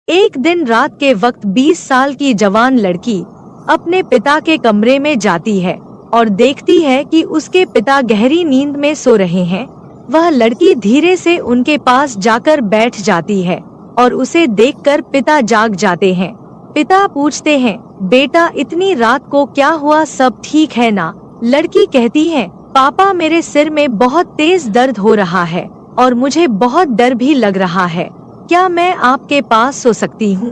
एक दिन रात के वक्त 20 साल की जवान लड़की अपने पिता के कमरे में जाती है और देखती है कि उसके पिता गहरी नींद में सो रहे हैं। वह लड़की धीरे से उनके पास जाकर बैठ जाती है और उसे देखकर पिता जाग जाते हैं। पिता पूछते हैं, बेटा इतनी रात को क्या हुआ, सब ठीक है ना? लड़की कहती है, पापा मेरे सिर में बहुत तेज दर्द हो रहा है और मुझे बहुत डर भी लग रहा है। क्या मैं आपके पास सो सकती हूँ?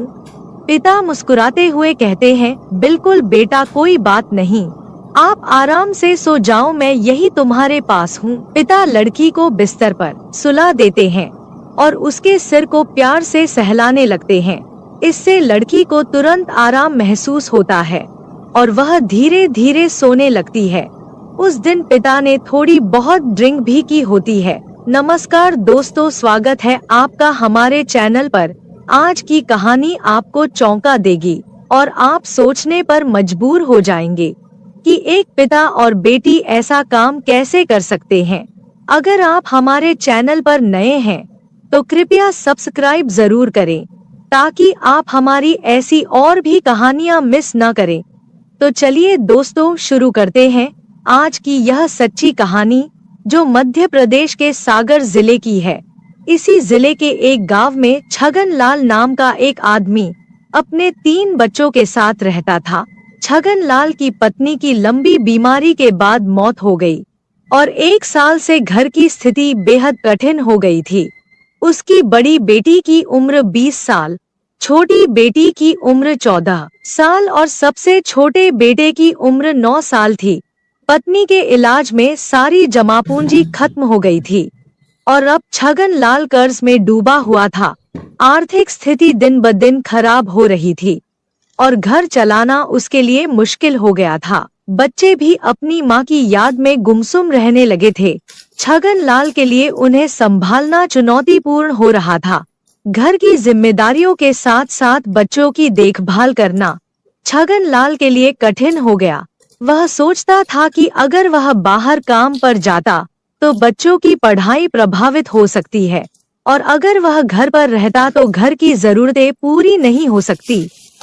पिता मुस्कुराते हुए कहते हैं, बिल्कुल बेटा, कोई बात नहीं, आप आराम से सो जाओ, मैं यही तुम्हारे पास हूँ। पिता लड़की को बिस्तर पर सुला देते हैं और उसके सिर को प्यार से सहलाने लगते हैं। इससे लड़की को तुरंत आराम महसूस होता है और वह धीरे धीरे सोने लगती है। उस दिन पिता ने थोड़ी बहुत ड्रिंक भी की होती है। नमस्कार दोस्तों, स्वागत है आपका हमारे चैनल पर। आज की कहानी आपको चौंका देगी और आप सोचने पर मजबूर हो जाएंगे कि एक पिता और बेटी ऐसा काम कैसे कर सकते हैं। अगर आप हमारे चैनल पर नए हैं तो कृपया सब्सक्राइब जरूर करें ताकि आप हमारी ऐसी और भी कहानियां मिस न करें। तो चलिए दोस्तों, शुरू करते हैं आज की यह सच्ची कहानी, जो मध्य प्रदेश के सागर जिले की है। इसी जिले के एक गांव में छगन लाल नाम का एक आदमी अपने 3 बच्चों के साथ रहता था। छगन लाल की पत्नी की लंबी बीमारी के बाद मौत हो गई और 1 साल से घर की स्थिति बेहद कठिन हो गई थी। उसकी बड़ी बेटी की उम्र 20 साल, छोटी बेटी की उम्र 14 साल और सबसे छोटे बेटे की उम्र 9 साल थी। पत्नी के इलाज में सारी जमा पूंजी खत्म हो गई थी और अब छगन लाल कर्ज में डूबा हुआ था। आर्थिक स्थिति दिन ब दिन खराब हो रही थी और घर चलाना उसके लिए मुश्किल हो गया था। बच्चे भी अपनी मां की याद में गुमसुम रहने लगे थे। छगन लाल के लिए उन्हें संभालना चुनौतीपूर्ण हो रहा था। घर की जिम्मेदारियों के साथ साथ बच्चों की देखभाल करना छगन लाल के लिए कठिन हो गया। वह सोचता था कि अगर वह बाहर काम पर जाता तो बच्चों की पढ़ाई प्रभावित हो सकती है और अगर वह घर पर रहता तो घर की जरूरतें पूरी नहीं हो सकती।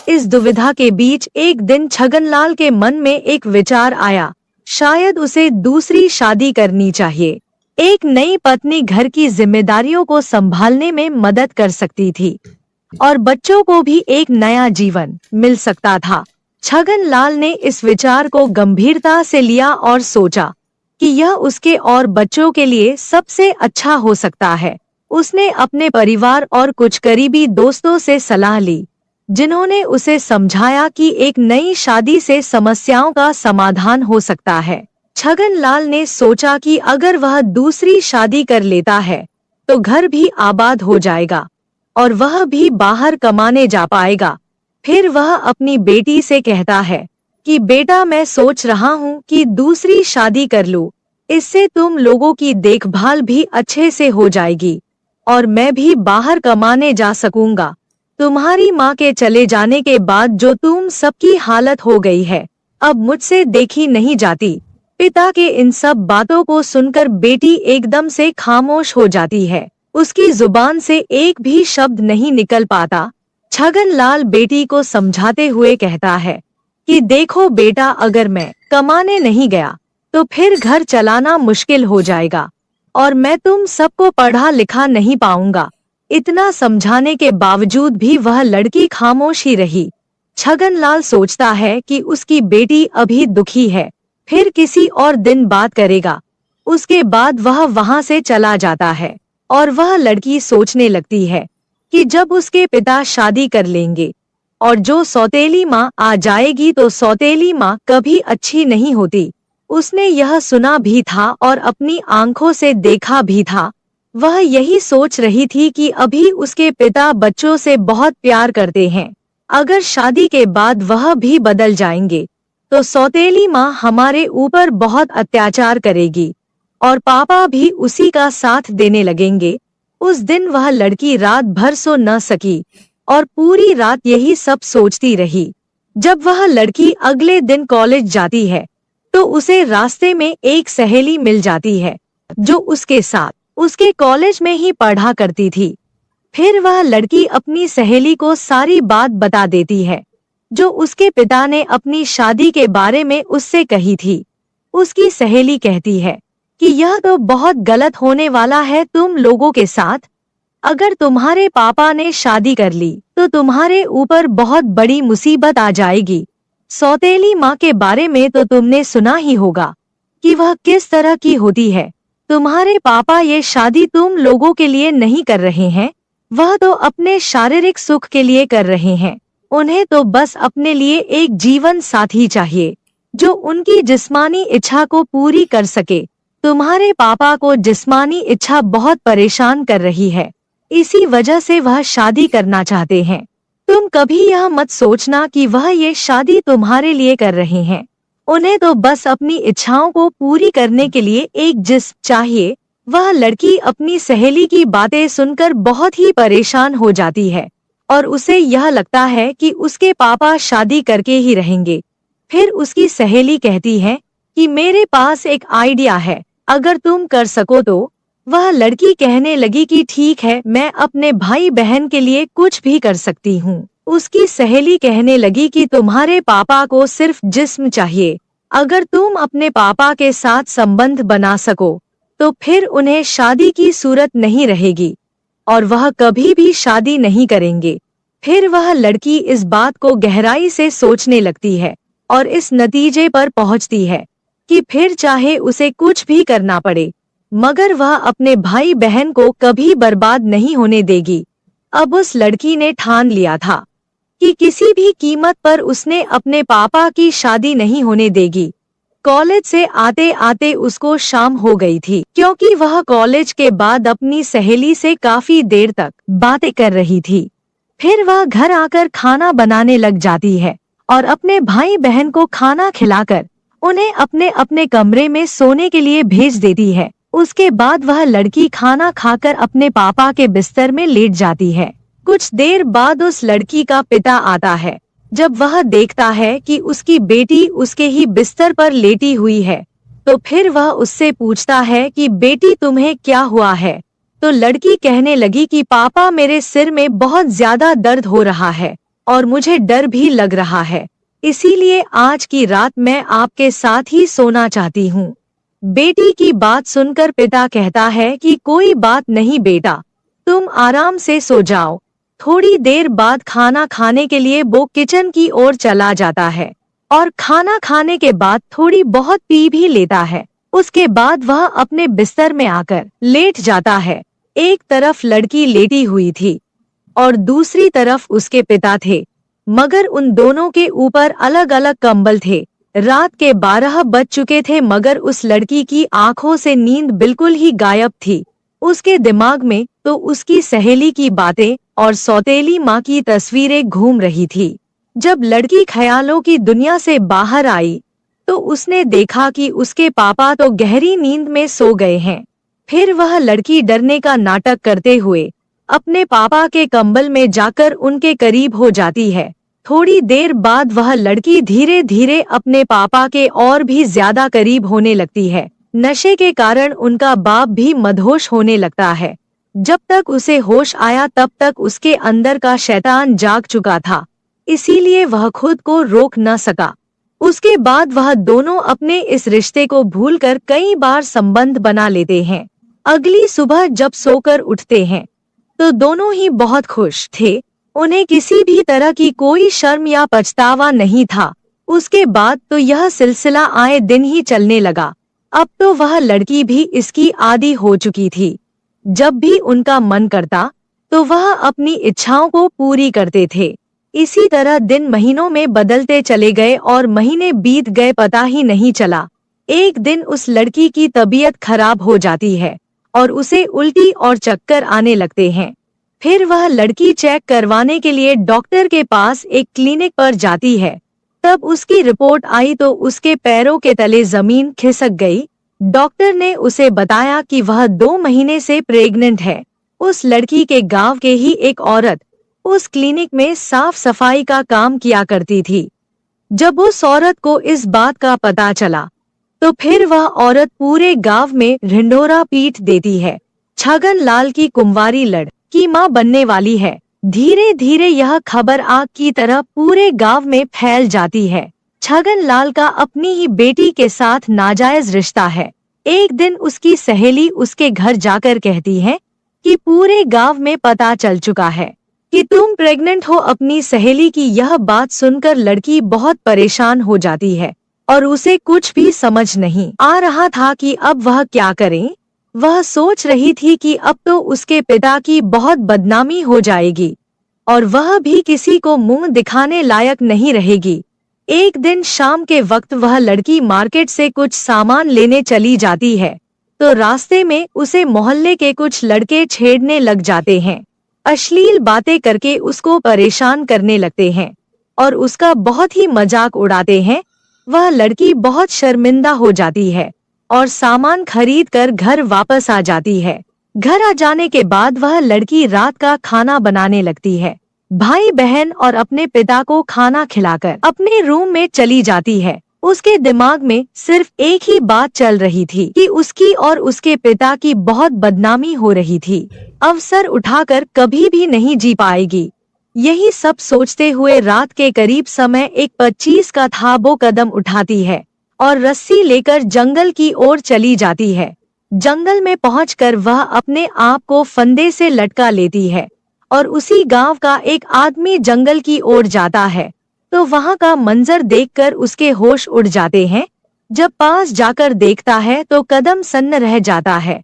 इस दुविधा के बीच एक दिन छगनलाल के मन में एक विचार आया, शायद उसे दूसरी शादी करनी चाहिए। एक नई पत्नी घर की जिम्मेदारियों को संभालने में मदद कर सकती थी और बच्चों को भी एक नया जीवन मिल सकता था। छगनलाल ने इस विचार को गंभीरता से लिया और सोचा कि यह उसके और बच्चों के लिए सबसे अच्छा हो सकता है। उसने अपने परिवार और कुछ करीबी दोस्तों से सलाह ली, जिन्होंने उसे समझाया कि एक नई शादी से समस्याओं का समाधान हो सकता है। छगनलाल ने सोचा कि अगर वह दूसरी शादी कर लेता है तो घर भी आबाद हो जाएगा और वह भी बाहर कमाने जा पाएगा। फिर वह अपनी बेटी से कहता है कि बेटा, मैं सोच रहा हूँ कि दूसरी शादी कर लूं। इससे तुम लोगों की देखभाल भी अच्छे से हो जाएगी और मैं भी बाहर कमाने जा सकूंगा। तुम्हारी माँ के चले जाने के बाद जो तुम सबकी हालत हो गई है, अब मुझसे देखी नहीं जाती। पिता के इन सब बातों को सुनकर बेटी एकदम से खामोश हो जाती है। उसकी जुबान से एक भी शब्द नहीं निकल पाता। छगनलाल बेटी को समझाते हुए कहता है कि देखो बेटा, अगर मैं कमाने नहीं गया तो फिर घर चलाना मुश्किल हो जाएगा और मैं तुम सबको पढ़ा लिखा नहीं पाऊंगा। इतना समझाने के बावजूद भी वह लड़की खामोश ही रही। छगनलाल सोचता है कि उसकी बेटी अभी दुखी है, फिर किसी और दिन बात करेगा। उसके बाद वह वहां से चला जाता है और वह लड़की सोचने लगती है कि जब उसके पिता शादी कर लेंगे और जो सौतेली माँ आ जाएगी तो सौतेली माँ कभी अच्छी नहीं होती। उसने यह सुना भी था और अपनी आंखों से देखा भी था। वह यही सोच रही थी कि अभी उसके पिता बच्चों से बहुत प्यार करते हैं। अगर शादी के बाद वह भी बदल जाएंगे तो सौतेली माँ हमारे ऊपर बहुत अत्याचार करेगी और पापा भी उसी का साथ देने लगेंगे। उस दिन वह लड़की रात भर सो न सकी और पूरी रात यही सब सोचती रही। जब वह लड़की अगले दिन कॉलेज जाती है तो उसे रास्ते में एक सहेली मिल जाती है जो उसके साथ उसके कॉलेज में ही पढ़ा करती थी। फिर वह लड़की अपनी सहेली को सारी बात बता देती है जो उसके पिता ने अपनी शादी के बारे में उससे कही थी। उसकी सहेली कहती है कि यह तो बहुत गलत होने वाला है तुम लोगों के साथ। अगर तुम्हारे पापा ने शादी कर ली तो तुम्हारे ऊपर बहुत बड़ी मुसीबत आ जाएगी। सौतेली माँ के बारे में तो तुमने सुना ही होगा कि वह किस तरह की होती है। तुम्हारे पापा ये शादी तुम लोगों के लिए नहीं कर रहे हैं, वह तो अपने शारीरिक सुख के लिए कर रहे हैं। उन्हें तो बस अपने लिए एक जीवन साथी चाहिए जो उनकी जिस्मानी इच्छा को पूरी कर सके। तुम्हारे पापा को जिस्मानी इच्छा बहुत परेशान कर रही है, इसी वजह से वह शादी करना चाहते हैं। तुम कभी यह मत सोचना कि वह ये शादी तुम्हारे लिए कर रहे हैं। उन्हें तो बस अपनी इच्छाओं को पूरी करने के लिए एक जिस्म चाहिए। वह लड़की अपनी सहेली की बातें सुनकर बहुत ही परेशान हो जाती है और उसे यह लगता है कि उसके पापा शादी करके ही रहेंगे। फिर उसकी सहेली कहती है कि मेरे पास एक आइडिया है, अगर तुम कर सको तो। वह लड़की कहने लगी कि ठीक है, मैं अपने भाई बहन के लिए कुछ भी कर सकती हूँ। उसकी सहेली कहने लगी कि तुम्हारे पापा को सिर्फ जिस्म चाहिए, अगर तुम अपने पापा के साथ संबंध बना सको तो फिर उन्हें शादी की सूरत नहीं रहेगी और वह कभी भी शादी नहीं करेंगे। फिर वह लड़की इस बात को गहराई से सोचने लगती है और इस नतीजे पर पहुंचती है कि फिर चाहे उसे कुछ भी करना पड़े मगर वह अपने भाई बहन को कभी बर्बाद नहीं होने देगी। अब उस लड़की ने ठान लिया था कि किसी भी कीमत पर उसने अपने पापा की शादी नहीं होने देगी। कॉलेज से आते आते उसको शाम हो गई थी, क्योंकि वह कॉलेज के बाद अपनी सहेली से काफी देर तक बातें कर रही थी। फिर वह घर आकर खाना बनाने लग जाती है और अपने भाई बहन को खाना खिलाकर उन्हें अपने अपने कमरे में सोने के लिए भेज देती है। उसके बाद वह लड़की खाना खाकर अपने पापा के बिस्तर में लेट जाती है। कुछ देर बाद उस लड़की का पिता आता है। जब वह देखता है कि उसकी बेटी उसके ही बिस्तर पर लेटी हुई है तो फिर वह उससे पूछता है कि बेटी तुम्हें क्या हुआ है। तो लड़की कहने लगी कि पापा मेरे सिर में बहुत ज्यादा दर्द हो रहा है और मुझे डर भी लग रहा है, इसीलिए आज की रात मैं आपके साथ ही सोना चाहती हूँ। बेटी की बात सुनकर पिता कहता है कि कोई बात नहीं बेटा, तुम आराम से सो जाओ। थोड़ी देर बाद खाना खाने के लिए वो किचन की ओर चला जाता है और खाना खाने के बाद थोड़ी बहुत पी भी लेता है। उसके बाद वह अपने बिस्तर में आकर लेट जाता है। एक तरफ लड़की लेटी हुई थी और दूसरी तरफ उसके पिता थे, मगर उन दोनों के ऊपर अलग अलग कंबल थे। रात के 12 बज चुके थे मगर उस लड़की की आंखों से नींद बिल्कुल ही गायब थी। उसके दिमाग में तो उसकी सहेली की बातें और सौतेली माँ की तस्वीरें घूम रही थी। जब लड़की ख्यालों की दुनिया से बाहर आई तो उसने देखा कि उसके पापा तो गहरी नींद में सो गए हैं। फिर वह लड़की डरने का नाटक करते हुए अपने पापा के कंबल में जाकर उनके करीब हो जाती है। थोड़ी देर बाद वह लड़की धीरे धीरे अपने पापा के और भी ज्यादा करीब होने लगती है। नशे के कारण उनका बाप भी मदहोश होने लगता है। जब तक उसे होश आया तब तक उसके अंदर का शैतान जाग चुका था, इसीलिए वह खुद को रोक न सका। उसके बाद वह दोनों अपने इस रिश्ते को भूलकर कई बार संबंध बना लेते हैं। अगली सुबह जब सोकर उठते हैं तो दोनों ही बहुत खुश थे। उन्हें किसी भी तरह की कोई शर्म या पछतावा नहीं था। उसके बाद तो यह सिलसिला आए दिन ही चलने लगा। अब तो वह लड़की भी इसकी आदी हो चुकी थी। जब भी उनका मन करता तो वह अपनी इच्छाओं को पूरी करते थे। इसी तरह दिन महीनों में बदलते चले गए और महीने बीत गए, पता ही नहीं चला। एक दिन उस लड़की की तबीयत खराब हो जाती है और उसे उल्टी और चक्कर आने लगते हैं। फिर वह लड़की चेक करवाने के लिए डॉक्टर के पास एक क्लिनिक पर जाती है। तब उसकी रिपोर्ट आई तो उसके पैरों के तले जमीन खिसक गई। डॉक्टर ने उसे बताया कि वह 2 महीने से प्रेग्नेंट है। उस लड़की के गांव के ही एक औरत उस क्लिनिक में साफ सफाई का काम किया करती थी। जब उस औरत को इस बात का पता चला तो फिर वह औरत पूरे गांव में ढिंढोरा पीट देती है। छगन लाल की कुंवारी की मां बनने वाली है। धीरे धीरे यह खबर आग की तरह पूरे गांव में फैल जाती है। छगन लाल का अपनी ही बेटी के साथ नाजायज रिश्ता है। एक दिन उसकी सहेली उसके घर जाकर कहती है कि पूरे गांव में पता चल चुका है कि तुम प्रेग्नेंट हो। अपनी सहेली की यह बात सुनकर लड़की बहुत परेशान हो जाती है और उसे कुछ भी समझ नहीं आ रहा था कि अब वह क्या करे। वह सोच रही थी कि अब तो उसके पिता की बहुत बदनामी हो जाएगी और वह भी किसी को मुंह दिखाने लायक नहीं रहेगी। एक दिन शाम के वक्त वह लड़की मार्केट से कुछ सामान लेने चली जाती है तो रास्ते में उसे मोहल्ले के कुछ लड़के छेड़ने लग जाते हैं। अश्लील बातें करके उसको परेशान करने लगते हैं और उसका बहुत ही मजाक उड़ाते हैं। वह लड़की बहुत शर्मिंदा हो जाती है और सामान खरीद कर घर वापस आ जाती है। घर आ जाने के बाद वह लड़की रात का खाना बनाने लगती है। भाई बहन और अपने पिता को खाना खिलाकर अपने रूम में चली जाती है। उसके दिमाग में सिर्फ एक ही बात चल रही थी कि उसकी और उसके पिता की बहुत बदनामी हो रही थी। अवसर उठाकर कभी भी नहीं जी पाएगी। यही सब सोचते हुए रात के करीब समय एक 25 का था वो कदम उठाती है और रस्सी लेकर जंगल की ओर चली जाती है। जंगल में पहुंचकर वह अपने आप को फंदे से लटका लेती है और उसी गांव का एक आदमी जंगल की ओर जाता है तो वहां का मंजर देखकर उसके होश उड़ जाते हैं। जब पास जाकर देखता है तो कदम सन्न रह जाता है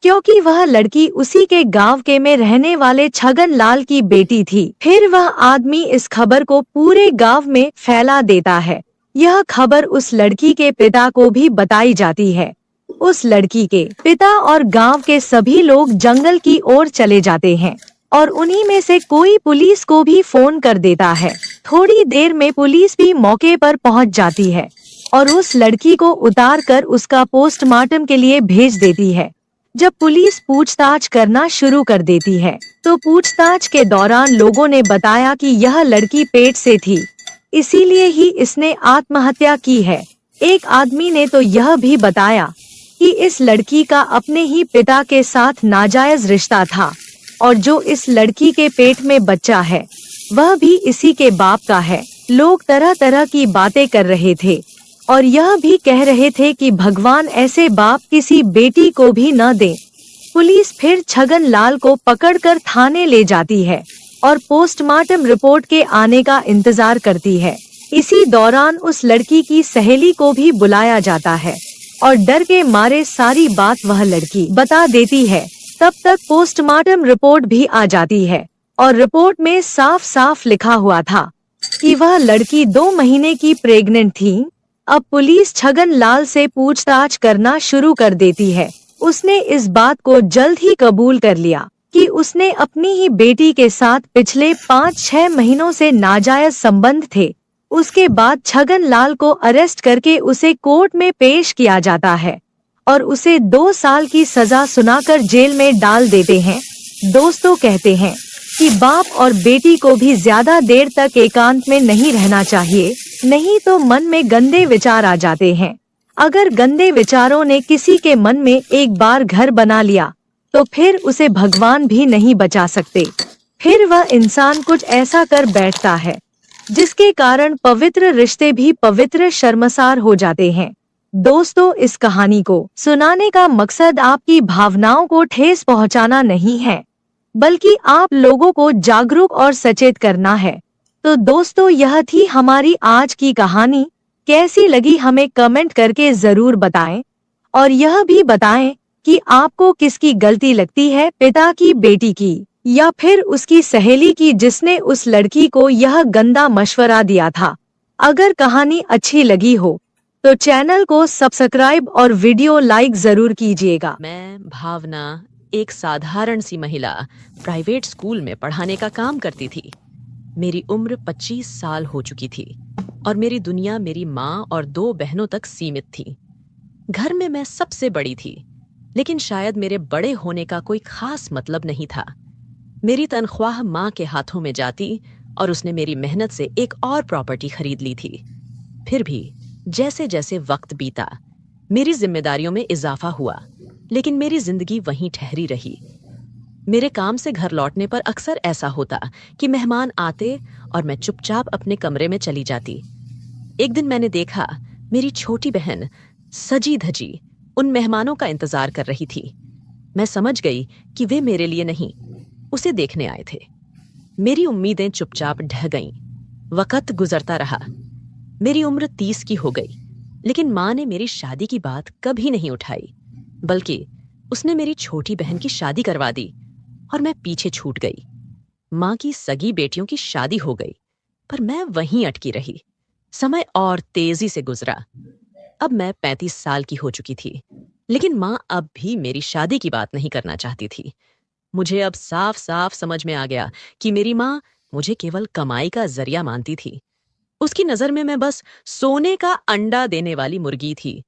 क्योंकि वह लड़की उसी के गांव के में रहने वाले छगन लाल की बेटी थी। फिर वह आदमी इस खबर को पूरे गांव में फैला देता है। यह खबर उस लड़की के पिता को भी बताई जाती है। उस लड़की के पिता और गांव के सभी लोग जंगल की ओर चले जाते हैं और उन्हीं में से कोई पुलिस को भी फोन कर देता है। थोड़ी देर में पुलिस भी मौके पर पहुंच जाती है और उस लड़की को उतार कर उसका पोस्टमार्टम के लिए भेज देती है। जब पुलिस पूछताछ करना शुरू कर देती है तो पूछताछ के दौरान लोगों ने बताया कि यह लड़की पेट से थी, इसीलिए ही इसने आत्महत्या की है। एक आदमी ने तो यह भी बताया कि इस लड़की का अपने ही पिता के साथ नाजायज रिश्ता था और जो इस लड़की के पेट में बच्चा है वह भी इसी के बाप का है। लोग तरह तरह की बातें कर रहे थे और यह भी कह रहे थे कि भगवान ऐसे बाप किसी बेटी को भी न दे। पुलिस फिर छगन लाल को पकड़कर थाने ले जाती है और पोस्टमार्टम रिपोर्ट के आने का इंतजार करती है। इसी दौरान उस लड़की की सहेली को भी बुलाया जाता है और डर के मारे सारी बात वह लड़की बता देती है। तब तक पोस्टमार्टम रिपोर्ट भी आ जाती है और रिपोर्ट में साफ साफ लिखा हुआ था कि वह लड़की 2 महीने की प्रेग्नेंट थी। अब पुलिस छगन लाल से पूछताछ करना शुरू कर देती है। उसने इस बात को जल्द ही कबूल कर लिया कि उसने अपनी ही बेटी के साथ पिछले 5-6 महीनों से नाजायज संबंध थे। उसके बाद छगन लाल को अरेस्ट करके उसे कोर्ट में पेश किया जाता है और उसे 2 साल की सजा सुनाकर जेल में डाल देते हैं। दोस्तों कहते हैं कि बाप और बेटी को भी ज्यादा देर तक एकांत में नहीं रहना चाहिए, नहीं तो मन में गंदे विचार आ जाते हैं। अगर गंदे विचारों ने किसी के मन में एक बार घर बना लिया तो फिर उसे भगवान भी नहीं बचा सकते। फिर वह इंसान कुछ ऐसा कर बैठता है जिसके कारण पवित्र रिश्ते भी पवित्र शर्मसार हो जाते हैं। दोस्तों, इस कहानी को सुनाने का मकसद आपकी भावनाओं को ठेस पहुंचाना नहीं है, बल्कि आप लोगों को जागरूक और सचेत करना है। तो दोस्तों, यह थी हमारी आज की कहानी। कैसी लगी हमें कमेंट करके जरूर बताएं और यह भी बताएं कि आपको किसकी गलती लगती है, पिता की, बेटी की या फिर उसकी सहेली की जिसने उस लड़की को यह गंदा मशवरा दिया था। अगर कहानी अच्छी लगी हो तो चैनल को सब्सक्राइब और वीडियो लाइक जरूर कीजिएगा। मैं भावना एक साधारण सी महिला प्राइवेट स्कूल में पढ़ाने का काम करती थी। मेरी उम्र 25 साल हो चुकी थी और मेरी दुनिया मेरी माँ और 2 बहनों तक सीमित थी। घर में मैं सबसे बड़ी थी, लेकिन शायद मेरे बड़े होने का कोई खास मतलब नहीं था। मेरी तनख्वाह माँ के हाथों में जाती और उसने मेरी मेहनत से एक और प्रॉपर्टी खरीद ली थी। फिर भी जैसे जैसे वक्त बीता, मेरी जिम्मेदारियों में इजाफा हुआ, लेकिन मेरी जिंदगी वहीं ठहरी रही। मेरे काम से घर लौटने पर अक्सर ऐसा होता कि मेहमान आते और मैं चुपचाप अपने कमरे में चली जाती। एक दिन मैंने देखा मेरी छोटी बहन सजी धजी उन मेहमानों का इंतजार कर रही थी। मैं समझ गई कि वे मेरे लिए नहीं, उसे देखने आए थे। मेरी उम्मीदें चुपचाप ढह गईं। वक्त गुजरता रहा। मेरी उम्र 30 की हो गई, लेकिन माँ ने मेरी शादी की बात कभी नहीं उठाई, बल्कि उसने मेरी छोटी बहन की शादी करवा दी और मैं पीछे छूट गई। माँ की सगी बेटियों की शादी हो गई, पर मैं वहीं अटकी रही। समय और तेजी से गुजरा। अब मैं 35 साल की हो चुकी थी, लेकिन माँ अब भी मेरी शादी की बात नहीं करना चाहती थी। मुझे अब साफ साफ समझ में आ गया कि मेरी माँ मुझे केवल कमाई का जरिया मानती थी। उसकी नजर में मैं बस सोने का अंडा देने वाली मुर्गी थी।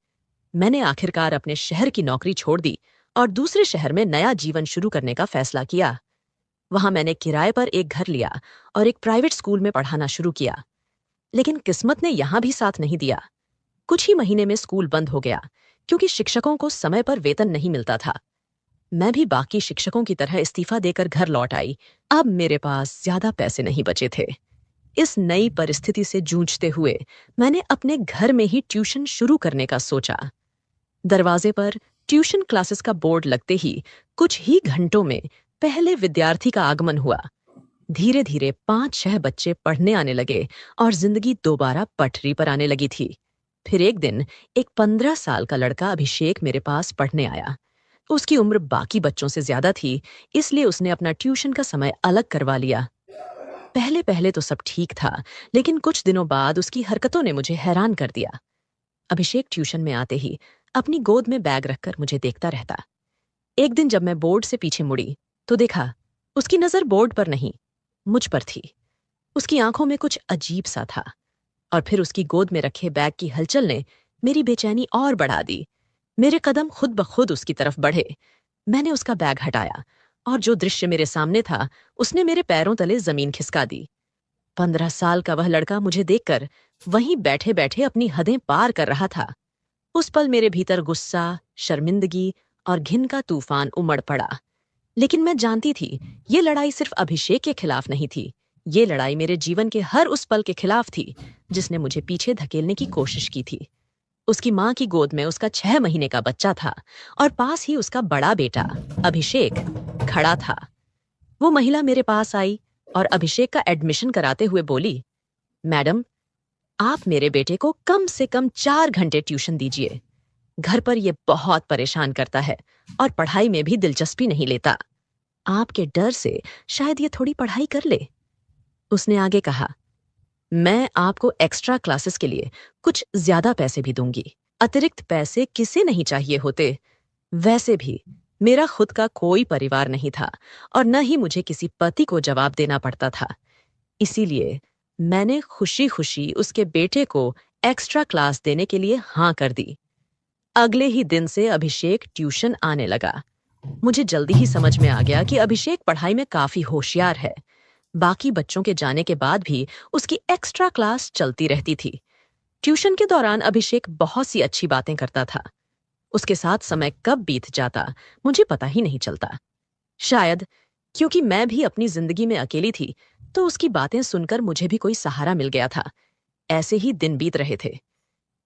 मैंने आखिरकार अपने शहर की नौकरी छोड़ दी और दूसरे शहर में नया जीवन शुरू करने का फैसला किया। वहां मैंने किराए पर एक घर लिया और एक प्राइवेट स्कूल में पढ़ाना शुरू किया। लेकिन किस्मत ने यहां भी साथ नहीं दिया। कुछ ही महीने में स्कूल बंद हो गया, क्योंकि शिक्षकों को समय पर वेतन नहीं मिलता था। मैं भी बाकी शिक्षकों की तरह इस्तीफा देकर घर लौट आई। अब मेरे पास ज्यादा पैसे नहीं बचे थे। इस नई परिस्थिति से जूझते हुए मैंने अपने घर में ही ट्यूशन शुरू करने का सोचा। दरवाजे पर ट्यूशन क्लासेस का बोर्ड लगते ही कुछ ही घंटों में पहले विद्यार्थी का आगमन हुआ। धीरे धीरे 5-6 बच्चे पढ़ने आने लगे और जिंदगी दोबारा पटरी पर आने लगी थी। फिर एक दिन एक 15 साल का लड़का अभिषेक मेरे पास पढ़ने आया। उसकी उम्र बाकी बच्चों से ज्यादा थी, इसलिए उसने अपना ट्यूशन का समय अलग करवा लिया। पहले पहले तो सब ठीक था, लेकिन कुछ दिनों बाद उसकी हरकतों ने मुझे हैरान कर दिया। अभिषेक ट्यूशन में आते ही अपनी गोद में बैग रखकर मुझे देखता रहता। एक दिन जब मैं बोर्ड से पीछे मुड़ी तो देखा उसकी नजर बोर्ड पर नहीं, मुझ पर थी। उसकी आंखों में कुछ अजीब सा था। और फिर उसकी गोद में रखे बैग की हलचल ने मेरी बेचैनी और बढ़ा दी। मेरे कदम खुद ब खुद उसकी तरफ बढ़े। मैंने उसका बैग हटाया और जो दृश्य मेरे सामने था उसने मेरे पैरों तले जमीन खिसका दी। 15 साल का वह लड़का मुझे देखकर वहीं बैठे बैठे अपनी हदें पार कर रहा था। उस पल मेरे भीतर गुस्सा, शर्मिंदगी और घिन का तूफान उमड़ पड़ा। लेकिन मैं जानती थी ये लड़ाई सिर्फ अभिषेक के खिलाफ नहीं थी। ये लड़ाई मेरे जीवन के हर उस पल के खिलाफ थी जिसने मुझे पीछे धकेलने की कोशिश की थी। उसकी माँ की गोद में उसका 6 महीने का बच्चा था और पास ही उसका बड़ा बेटा अभिषेक खड़ा था। वो महिला मेरे पास आई और अभिषेक का एडमिशन कराते हुए बोली, मैडम, आप मेरे बेटे को कम से कम 4 घंटे ट्यूशन दीजिए। घर पर ये बहुत परेशान करता है और पढ़ाई में भी दिलचस्पी नहीं लेता। आपके डर से शायद ये थोड़ी पढ़ाई कर ले। उसने आगे कहा, मैं आपको एक्स्ट्रा क्लासेस के लिए कुछ ज्यादा पैसे भी दूंगी। अतिरिक्त पैसे किसे नहीं चाहिए होते। वैसे भी मेरा खुद का कोई परिवार नहीं था और न ही मुझे किसी पति को जवाब देना पड़ता था। इसीलिए मैंने खुशी खुशी उसके बेटे को एक्स्ट्रा क्लास देने के लिए हाँ कर दी। अगले ही दिन से अभिषेक ट्यूशन आने लगा। मुझे जल्दी ही समझ में आ गया कि अभिषेक पढ़ाई में काफी होशियार है। बाकी बच्चों के जाने के बाद भी उसकी एक्स्ट्रा क्लास चलती रहती थी। ट्यूशन के दौरान अभिषेक बहुत सी अच्छी बातें करता था। उसके साथ समय कब बीत जाता मुझे पता ही नहीं चलता। शायद क्योंकि मैं भी अपनी जिंदगी में अकेली थी, तो उसकी बातें सुनकर मुझे भी कोई सहारा मिल गया था। ऐसे ही दिन बीत रहे थे।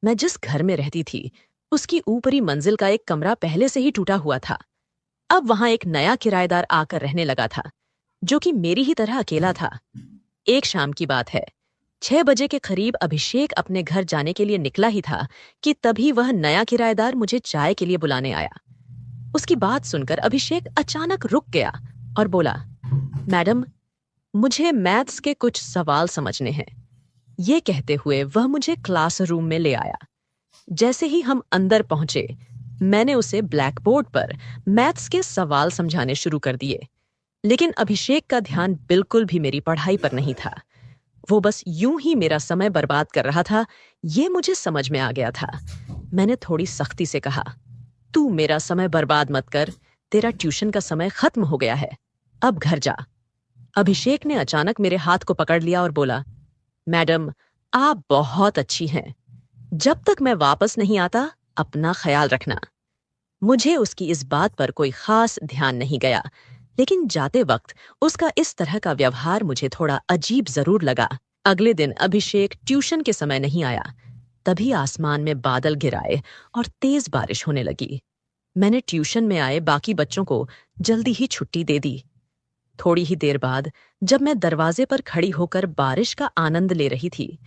मैं जिस घर में रहती थी उसकी ऊपरी मंजिल का एक कमरा पहले से ही टूटा हुआ था। अब वहां एक नया किराएदार आकर रहने लगा था, जो कि मेरी ही तरह अकेला था। एक शाम की बात है, 6 बजे के करीब अभिषेक अपने घर जाने के लिए निकला ही था कि तभी वह नया किराएदार मुझे चाय के लिए बुलाने आया। उसकी बात सुनकर अभिषेक अचानक रुक गया और बोला, मैडम, मुझे मैथ्स के कुछ सवाल समझने हैं। ये कहते हुए वह मुझे क्लासरूम में ले आया। जैसे ही हम अंदर पहुंचे, मैंने उसे ब्लैक बोर्ड पर मैथ्स के सवाल समझाने शुरू कर दिए। लेकिन अभिषेक का ध्यान बिल्कुल भी मेरी पढ़ाई पर नहीं था। वो बस यूं ही मेरा समय बर्बाद कर रहा था। ये मुझे समझ में आ गया था। मैंने थोड़ी सख्ती से कहा, तू मेरा समय बर्बाद मत कर। तेरा ट्यूशन का समय खत्म हो गया है, अब घर जा। अभिषेक ने अचानक मेरे हाथ को पकड़ लिया और बोला, मैडम, आप बहुत अच्छी हैं। जब तक मैं वापस नहीं आता अपना ख्याल रखना। मुझे उसकी इस बात पर कोई खास ध्यान नहीं गया, लेकिन जाते वक्त उसका इस तरह का व्यवहार मुझे थोड़ा अजीब जरूर लगा। अगले दिन अभिषेक ट्यूशन के समय नहीं आया। तभी आसमान में बादल घिराए और तेज बारिश होने लगी। मैंने ट्यूशन में आए बाकी बच्चों को जल्दी ही छुट्टी दे दी। थोड़ी ही देर बाद जब मैं दरवाजे पर खड़ी होकर बारिश का आनंद ले रही थी,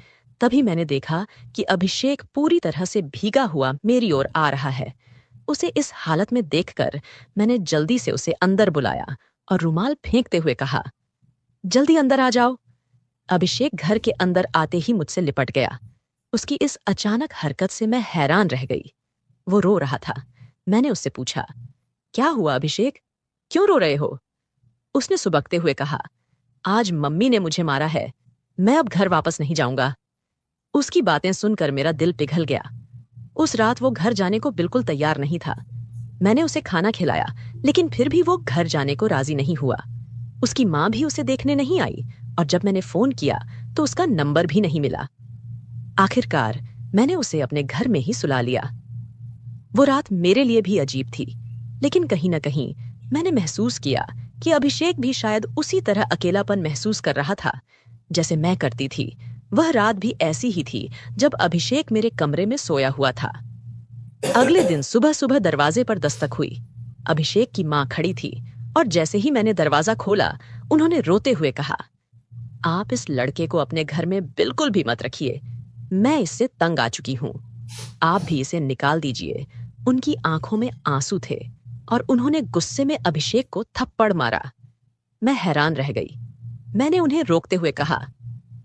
तभी मैंने देखा कि अभिषेक पूरी तरह से भीगा हुआ मेरी ओर आ रहा है। उसे इस हालत में देखकर मैंने जल्दी से उसे अंदर बुलाया और रुमाल फेंकते हुए कहा, जल्दी अंदर आ जाओ। अभिषेक घर के अंदर आते ही मुझसे लिपट गया। उसकी इस अचानक हरकत से मैं हैरान रह गई। वो रो रहा था। मैंने उससे पूछा, क्या हुआ अभिषेक, क्यों रो रहे हो? उसने सुबकते हुए कहा, आज मम्मी ने मुझे मारा है, मैं अब घर वापस नहीं जाऊंगा। उसकी बातें सुनकर मेरा दिल पिघल गया। उस रात वो घर जाने को बिल्कुल तैयार नहीं था। मैंने उसे खाना खिलाया, लेकिन फिर भी वो घर जाने को राजी नहीं हुआ। उसकी माँ भी उसे देखने नहीं आई और जब मैंने फोन किया तो उसका नंबर भी नहीं मिला। आखिरकार मैंने उसे अपने घर में ही सुला लिया। वो रात मेरे लिए भी अजीब थी, लेकिन कहीं न कहीं मैंने महसूस किया कि अभिषेक भी शायद उसी तरह अकेलापन महसूस कर रहा था जैसे मैं करती थी। वह रात भी ऐसी ही थी जब अभिषेक मेरे कमरे में सोया हुआ था। अगले दिन सुबह सुबह दरवाजे पर दस्तक हुई। अभिषेक की माँ खड़ी थी और जैसे ही मैंने दरवाजा खोला, उन्होंने रोते हुए कहा, आप इस लड़के को अपने घर में बिल्कुल भी मत रखिए, मैं इससे तंग आ चुकी हूँ, आप भी इसे निकाल दीजिए। उनकी आंखों में आंसू थे और उन्होंने गुस्से में अभिषेक को थप्पड़ मारा। मैं हैरान रह गई। मैंने उन्हें रोकते हुए कहा,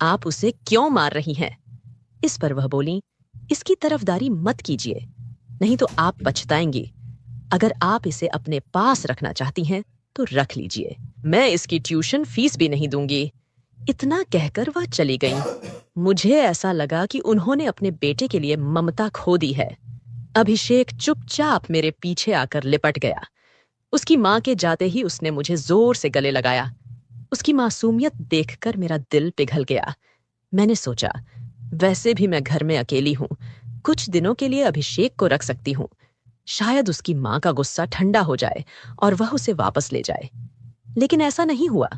आप उसे क्यों मार रही हैं? इस पर वह बोली, इसकी तरफदारी मत कीजिए, नहीं तो आप पछताएंगी। अगर आप इसे अपने पास रखना चाहती हैं तो रख लीजिए, मैं इसकी ट्यूशन फीस भी नहीं दूंगी। इतना कहकर वह चली गई। मुझे ऐसा लगा कि उन्होंने अपने बेटे के लिए ममता खो दी है। अभिषेक चुपचाप मेरे पीछे आकर लिपट गया। उसकी माँ के जाते ही उसने मुझे जोर से गले लगाया। उसकी मासूमियत देखकर मेरा दिल पिघल गया। मैंने सोचा, वैसे भी मैं घर में अकेली हूँ, कुछ दिनों के लिए अभिषेक को रख सकती हूँ। शायद उसकी माँ का गुस्सा ठंडा हो जाए और वह उसे वापस ले जाए। लेकिन ऐसा नहीं हुआ।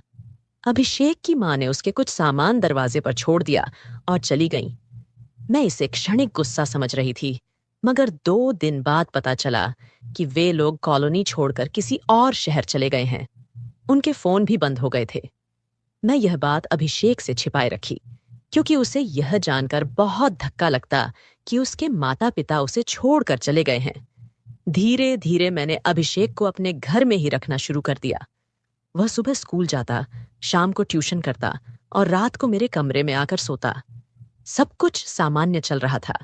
अभिषेक की माँ ने उसके कुछ सामान दरवाजे पर छोड़ दिया और चली गई। मैं इसे क्षणिक गुस्सा समझ रही थी, मगर 2 दिन बाद पता चला कि वे लोग कॉलोनी छोड़कर किसी और शहर चले गए हैं। उनके फोन भी बंद हो गए थे। मैं यह बात अभिषेक से छिपाए रखी, क्योंकि उसे यह जानकर बहुत धक्का लगता कि उसके माता पिता उसे छोड़कर चले गए हैं। धीरे धीरे मैंने अभिषेक को अपने घर में ही रखना शुरू कर दिया। वह सुबह स्कूल जाता, शाम को ट्यूशन करता और रात को मेरे कमरे में आकर सोता। सब कुछ सामान्य चल रहा था,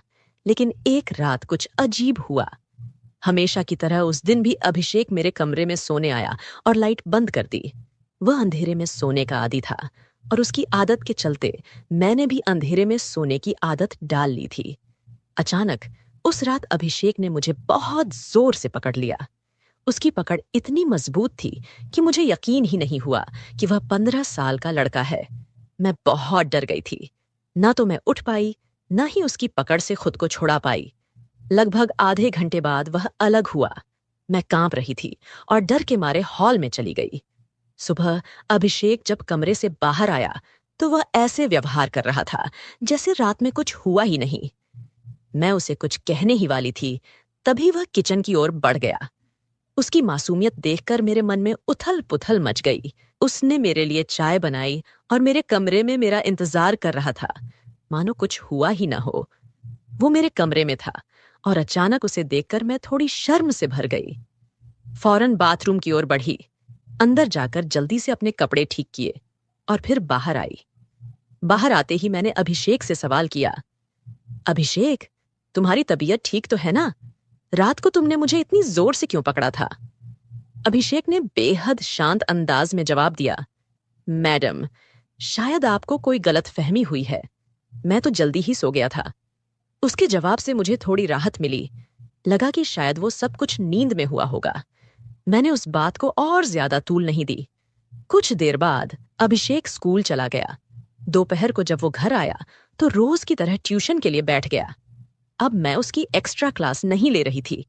लेकिन एक रात कुछ अजीब हुआ। हमेशा की तरह उस दिन भी अभिषेक मेरे कमरे में सोने आया और लाइट बंद कर दी। वह अंधेरे में सोने का आदी था और उसकी आदत के चलते मैंने भी अंधेरे में सोने की आदत डाल ली थी। अचानक उस रात अभिषेक ने मुझे बहुत जोर से पकड़ लिया। उसकी पकड़ इतनी मजबूत थी कि मुझे यकीन ही नहीं हुआ कि वह 15 साल का लड़का है। मैं बहुत डर गई थी। ना तो मैं उठ पाई, ना ही उसकी पकड़ से खुद को छुड़ा पाई। लगभग आधे घंटे बाद वह अलग हुआ। मैं कांप रही थी और डर के मारे हॉल में चली गई। सुबह अभिषेक जब कमरे से बाहर आया तो वह ऐसे व्यवहार कर रहा था जैसे रात में कुछ हुआ ही नहीं। मैं उसे कुछ कहने ही वाली थी, तभी वह किचन की ओर बढ़ गया। उसकी मासूमियत देखकर मेरे मन में उथल पुथल मच गई। उसने मेरे लिए चाय बनाई और मेरे कमरे में मेरा इंतजार कर रहा था, मानो कुछ हुआ ही ना हो। वो मेरे कमरे में था और अचानक उसे देखकर मैं थोड़ी शर्म से भर गई। फौरन बाथरूम की ओर बढ़ी, अंदर जाकर जल्दी से अपने कपड़े ठीक किए और फिर बाहर आई। बाहर आते ही मैंने अभिषेक से सवाल किया, अभिषेक, तुम्हारी तबीयत ठीक तो है ना? रात को तुमने मुझे इतनी जोर से क्यों पकड़ा था? अभिषेक ने बेहद शांत अंदाज में जवाब दिया, मैडम, शायद आपको कोई गलतफहमी हुई है, मैं तो जल्दी ही सो गया था। उसके जवाब से मुझे थोड़ी राहत मिली। लगा कि शायद वो सब कुछ नींद में हुआ होगा। मैंने उस बात को और ज्यादा तूल नहीं दी। कुछ देर बाद अभिषेक स्कूल चला गया। दोपहर को जब वो घर आया तो रोज की तरह ट्यूशन के लिए बैठ गया। अब मैं उसकी एक्स्ट्रा क्लास नहीं ले रही थी।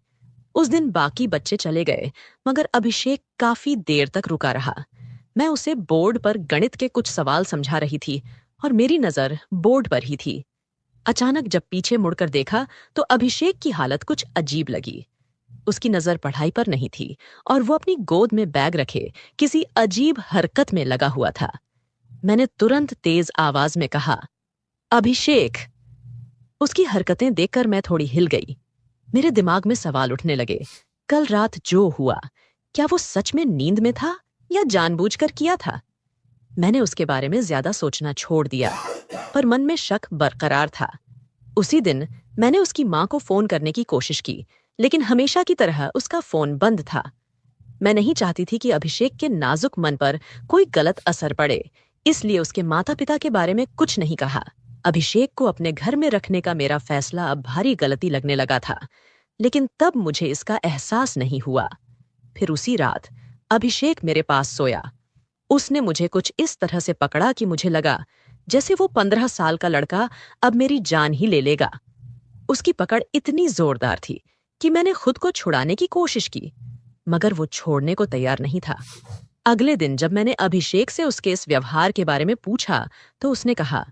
उस दिन बाकी बच्चे चले गए, मगर अभिषेक काफी देर तक रुका रहा। मैं उसे बोर्ड पर गणित के कुछ सवाल समझा रही थी और मेरी नजर बोर्ड पर ही थी। अचानक जब पीछे मुड़कर देखा तो अभिषेक की हालत कुछ अजीब लगी। उसकी नजर पढ़ाई पर नहीं थी और वो अपनी गोद में बैग रखे किसी अजीब हरकत में लगा हुआ था। मैंने तुरंत तेज आवाज में कहा, अभिषेक। उसकी हरकतें देखकर मैं थोड़ी हिल गई। मेरे दिमाग में सवाल उठने लगे। कल रात जो हुआ, क्या वो सच में नींद में था या जानबूझकर किया था? मैंने उसके बारे में ज्यादा सोचना छोड़ दिया, पर मन में शक बरकरार था। उसी दिन मैंने उसकी मां को फोन करने की कोशिश की, लेकिन हमेशा की तरह उसका फोन बंद था। मैं नहीं चाहती थी कि अभिषेक के नाजुक मन पर कोई गलत असर पड़े, इसलिए उसके माता पिता के बारे में कुछ नहीं कहा। अभिषेक को अपने घर में रखने का मेरा फैसला अब भारी गलती लगने लगा था, लेकिन तब मुझे इसका एहसास नहीं हुआ। फिर उसी रात अभिषेक मेरे पास सोया। उसने मुझे कुछ इस तरह से पकड़ा कि मुझे लगा जैसे वो 15 साल का लड़का अब मेरी जान ही ले लेगा। उसकी पकड़ इतनी जोरदार थी कि मैंने खुद को छुड़ाने की कोशिश की, मगर वो छोड़ने को तैयार नहीं था। अगले दिन जब मैंने अभिषेक से उसके इस व्यवहार के बारे में पूछा तो उसने कहा,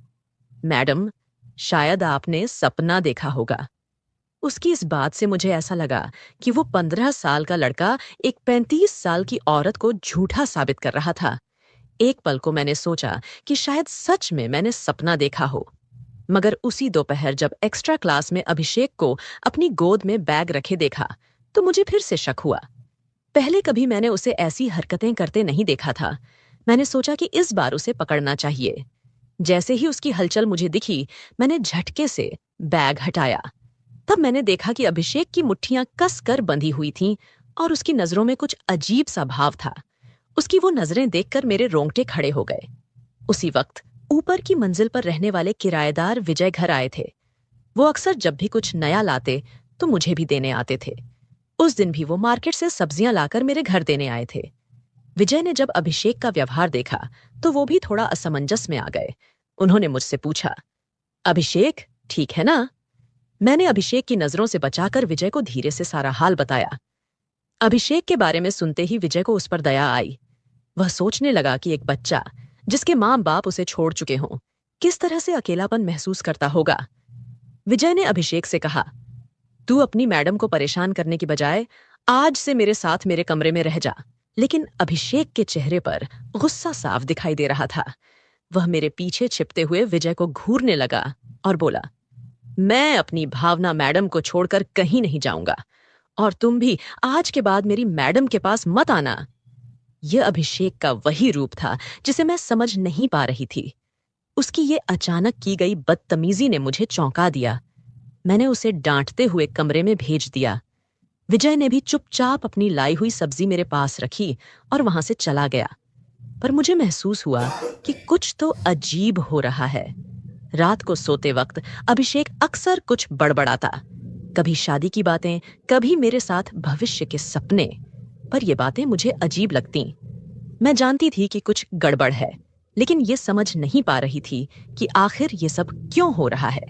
मैडम, शायद आपने सपना देखा होगा। उसकी इस बात से मुझे ऐसा लगा कि वो 15 साल का लड़का एक 35 साल की औरत को झूठा साबित कर रहा था। एक पल को मैंने सोचा कि शायद सच में मैंने सपना देखा हो, मगर उसी दोपहर जब एक्स्ट्रा क्लास में अभिषेक को अपनी गोद में बैग रखे देखा तो मुझे फिर से शक हुआ। पहले कभी मैंने उसे ऐसी हरकतें करते नहीं देखा था। मैंने सोचा कि इस बार उसे पकड़ना चाहिए। जैसे ही उसकी हलचल मुझे दिखी, मैंने झटके से बैग हटाया। तब मैंने देखा कि अभिषेक की मुट्ठियां कसकर बंधी हुई थीं और उसकी नजरों में कुछ अजीब सा भाव था। उसकी वो नजरें देखकर मेरे रोंगटे खड़े हो गए। उसी वक्त ऊपर की मंजिल पर रहने वाले किराएदार विजय घर आए थे। वो अक्सर जब भी कुछ नया लाते तो मुझे भी देने आते थे। उस दिन भी वो मार्केट से सब्जियां लाकर मेरे घर देने आए थे। विजय ने जब अभिषेक का व्यवहार देखा तो वो भी थोड़ा असमंजस में आ गए। उन्होंने मुझसे पूछा, अभिषेक ठीक है ना? मैंने अभिषेक की नजरों से बचाकर विजय को धीरे से सारा हाल बताया। अभिषेक के बारे में सुनते ही विजय को उस पर दया आई। वह सोचने लगा कि एक बच्चा जिसके माँ बाप उसे छोड़ चुके हों, किस तरह से अकेलापन महसूस करता होगा। विजय ने अभिषेक से कहा, तू अपनी मैडम को परेशान करने की बजाय आज से मेरे साथ मेरे कमरे में रह जा। लेकिन अभिषेक के चेहरे पर गुस्सा साफ दिखाई दे रहा था। वह मेरे पीछे छिपते हुए विजय को घूरने लगा और बोला, मैं अपनी भावना मैडम को छोड़कर कहीं नहीं जाऊंगा और तुम भी आज के बाद मेरी मैडम के पास मत आना। यह अभिषेक का वही रूप था जिसे मैं समझ नहीं पा रही थी। उसकी ये अचानक की गई बदतमीजी ने मुझे चौंका दिया। मैंने उसे डांटते हुए कमरे में भेज दिया। विजय ने भी चुपचाप अपनी लाई हुई सब्जी मेरे पास रखी और वहां से चला गया। पर मुझे महसूस हुआ कि कुछ तो अजीब हो रहा है। रात को सोते वक्त अभिषेक अक्सर कुछ बड़बड़ाता, कभी शादी की बातें, कभी मेरे साथ भविष्य के सपने। पर ये बातें मुझे अजीब लगती। मैं जानती थी कि कुछ गड़बड़ है, लेकिन ये समझ नहीं पा रही थी कि आखिर ये सब क्यों हो रहा है।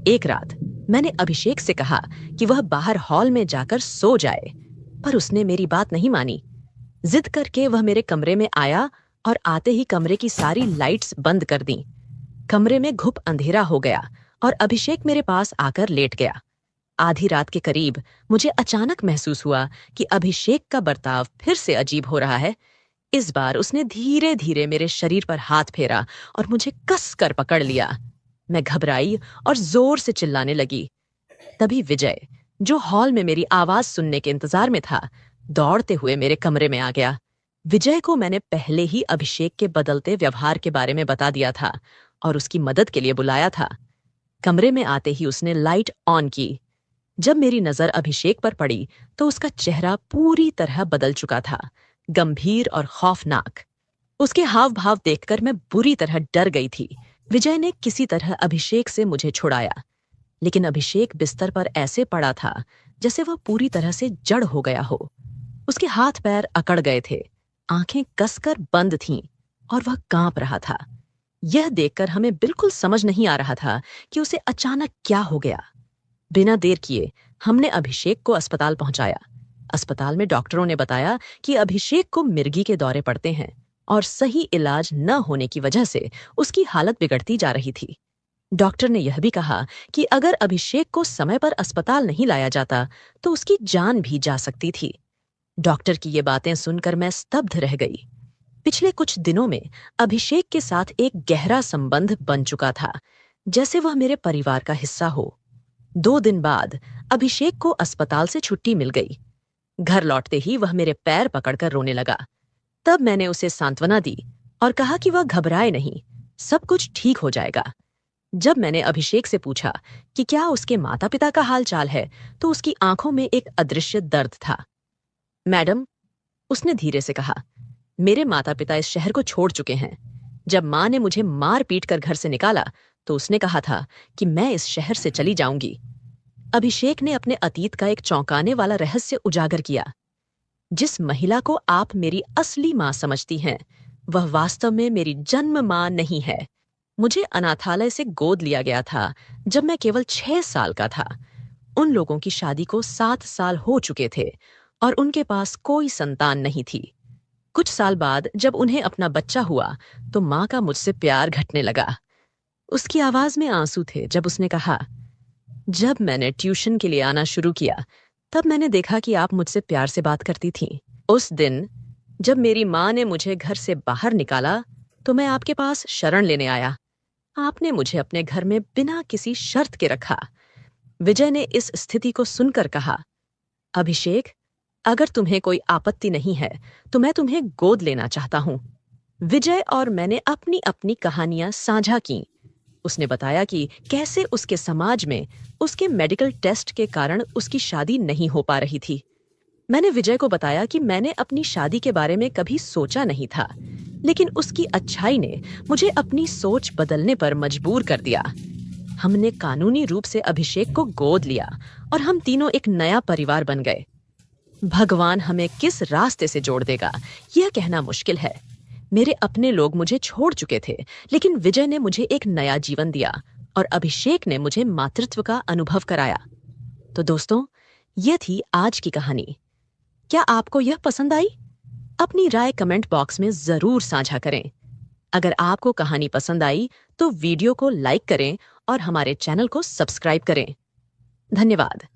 एक रात मैंने अभिषेक से कहा कि वह बाहर हॉल में जाकर सो जाए, पर उसने मेरी बात नहीं मानी। जिद करके वह मेरे कमरे में आया और आते ही कमरे की सारी लाइट्स बंद कर दी। कमरे में घुप अंधेरा हो गया और अभिषेक मेरे पास आकर लेट गया। आधी रात के करीब मुझे अचानक महसूस हुआ कि अभिषेक का बर्ताव फिर से अजीब हो रहा है। इस बार उसने धीरे धीरे मेरे शरीर पर हाथ फेरा और मुझे कस कर पकड़ लिया। मैं घबराई और जोर से चिल्लाने लगी। तभी विजय, जो हॉल में मेरी आवाज सुनने के इंतजार में था, दौड़ते हुए मेरे कमरे में आ गया। विजय को मैंने पहले ही अभिषेक के बदलते व्यवहार के बारे में बता दिया था और उसकी मदद के लिए बुलाया था। कमरे में आते ही उसने लाइट ऑन की। जब मेरी नजर अभिषेक पर पड़ी तो उसका चेहरा पूरी तरह बदल चुका था, गंभीर और खौफनाक। उसके हाव भाव देखकर मैं बुरी तरह डर गई थी। विजय ने किसी तरह अभिषेक से मुझे छुड़ाया, लेकिन अभिषेक बिस्तर पर ऐसे पड़ा था जैसे वह पूरी तरह से जड़ हो गया हो। उसके हाथ पैर अकड़ गए थे, आंखें कसकर बंद थीं और वह कांप रहा था। यह देखकर हमें बिल्कुल समझ नहीं आ रहा था कि उसे अचानक क्या हो गया। बिना देर किए हमने अभिषेक को अस्पताल पहुंचाया। अस्पताल में डॉक्टरों ने बताया कि अभिषेक को मिर्गी के दौरे पड़ते हैं और सही इलाज न होने की वजह से उसकी हालत बिगड़ती जा रही थी। डॉक्टर ने यह भी कहा कि अगर अभिषेक को समय पर अस्पताल नहीं लाया जाता तो उसकी जान भी जा सकती थी। डॉक्टर की ये बातें सुनकर मैं स्तब्ध रह गई। पिछले कुछ दिनों में अभिषेक के साथ एक गहरा संबंध बन चुका था, जैसे वह मेरे परिवार का हिस्सा हो। 2 दिन बाद अभिषेक को अस्पताल से छुट्टी मिल गई। घर लौटते ही वह मेरे पैर पकड़कर रोने लगा। तब मैंने उसे सांत्वना दी और कहा कि वह घबराए नहीं, सब कुछ ठीक हो जाएगा। जब मैंने अभिषेक से पूछा कि क्या उसके माता पिता का हाल चाल है, तो उसकी आंखों में एक अदृश्य दर्द था। मैडम, उसने धीरे से कहा, मेरे माता पिता इस शहर को छोड़ चुके हैं। जब माँ ने मुझे मार पीट कर घर से निकाला तो उसने कहा था कि मैं इस शहर से चली जाऊंगी। अभिषेक ने अपने अतीत का एक चौंकाने वाला रहस्य उजागर किया। जिस महिला को आप मेरी असली माँ समझती हैं, वह वास्तव में मेरी जन्म माँ नहीं है। मुझे अनाथालय से गोद लिया गया था जब मैं केवल 6 साल का था। उन लोगों की शादी को 7 साल हो चुके थे और उनके पास कोई संतान नहीं थी। कुछ साल बाद जब उन्हें अपना बच्चा हुआ तो माँ का मुझसे प्यार घटने लगा। उसकी आवाज में आंसू थे जब उसने कहा, जब मैंने ट्यूशन के लिए आना शुरू किया तब मैंने देखा कि आप मुझसे प्यार से बात करती थीं। उस दिन जब मेरी माँ ने मुझे घर से बाहर निकाला तो मैं आपके पास शरण लेने आया। आपने मुझे अपने घर में बिना किसी शर्त के रखा। विजय ने इस स्थिति को सुनकर कहा, अभिषेक, अगर तुम्हें कोई आपत्ति नहीं है तो मैं तुम्हें गोद लेना चाहता हूं। विजय और मैंने अपनी अपनी कहानियां साझा की। उसने बताया कि कैसे उसके समाज में उसके मेडिकल टेस्ट के कारण उसकी शादी नहीं हो पा रही थी। मैंने विजय को बताया कि मैंने अपनी शादी के बारे में कभी सोचा नहीं था, लेकिन उसकी अच्छाई ने मुझे अपनी सोच बदलने पर मजबूर कर दिया। हमने कानूनी रूप से अभिषेक को गोद लिया और हम तीनों एक नया परिवार बन गए। भगवान हमें किस रास्ते से जोड़ देगा, यह कहना मुश्किल है। मेरे अपने लोग मुझे छोड़ चुके थे, लेकिन विजय ने मुझे एक नया जीवन दिया और अभिषेक ने मुझे मातृत्व का अनुभव कराया। तो दोस्तों, यह थी आज की कहानी। क्या आपको यह पसंद आई? अपनी राय कमेंट बॉक्स में जरूर साझा करें। अगर आपको कहानी पसंद आई तो वीडियो को लाइक करें और हमारे चैनल को सब्सक्राइब करें। धन्यवाद।